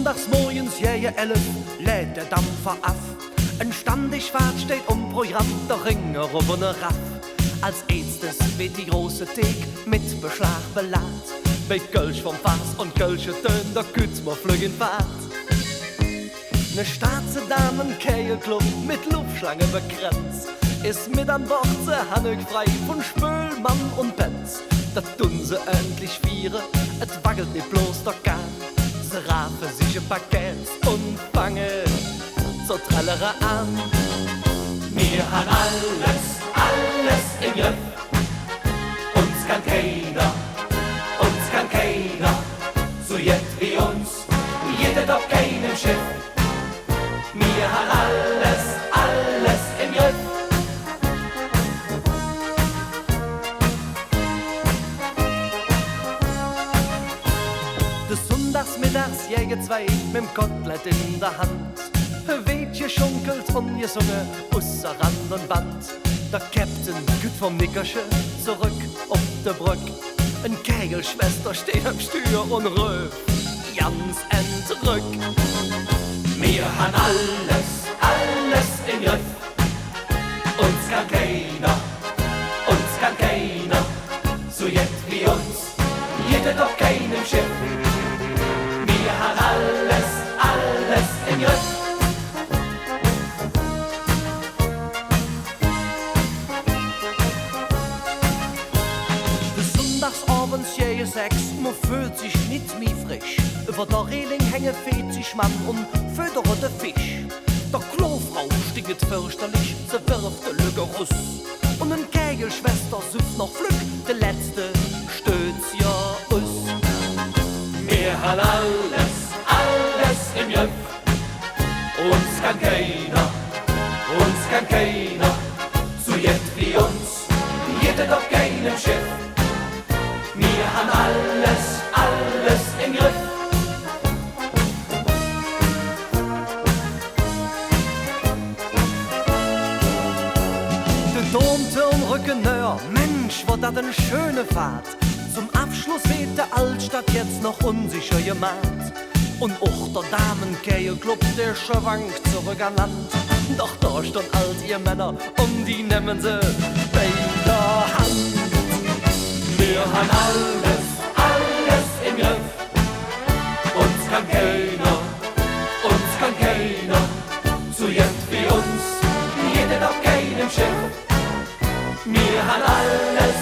Sonntagsmorgens jähe 11 lädt der Dampfer af. Ein Standigfahrt steht Programm, der Ringer rum ne Raff. Als erstes wird die große Thek mit Beschlag belad. Mit Kölsch vom Fass und Kölsche Tön, da kütz ma flügg in Fahrt. Ne schwarze Damen-Kegelclub mit Luftschlange begrenzt ist mit an Bord se Hannek frei von Spülmann und Penz. Da tun se endlich viere, et wackelt nicht bloß der Kahn. Se rafe sich ein Paket und fange zur Trellere an. Wir han alles im Griff. Uns kann keiner, so jet wie uns, jeder auf keinem Schiff. Wir han alles im Griff. Des Sonntagsmittags jäge zwei mit'm Kotelett in der Hand. Weht geschunkelt und gesungen, ausser Rand und Band. Der Captain güt vom Nickersche zurück auf der Brück. Ein Kegelschwester steht am Stür und röf ganz entrück. Wir han alles im Griff. Uns kann keiner, so jet wie uns, jeder auf keinem Schiff. Wir han alles im Griff. Des Sonntagsabends jähe 6, man fühlt sich nicht mehr frisch. Über der Reling hänge 40 Mann und födere de Fisch. Der Klofrau stinket fürchterlich, sie wirft de Lücke Russ. Und ein Kegelschwester süfft noch Flück, de letzte stöt's ja us. Wir han alles im Griff. Uns kann keiner, so jet wie uns, jeder auf keinem Schiff. Wir han alles im Griff. Der Domturm rücken näher, Mensch, war dat eine schöne Fahrt. Zum Abschluss weht der Altstadt jetzt noch unsicher gemacht. Und auch der Damen-Kegelclub, der schwankt zurück an Land. Doch da stehen all ihr Männer und die nehmen sie bei der Hand. Wir han alles im Griff. Uns kann keiner, so jet wie uns, jeder auf keinem Schiff. Wir han alles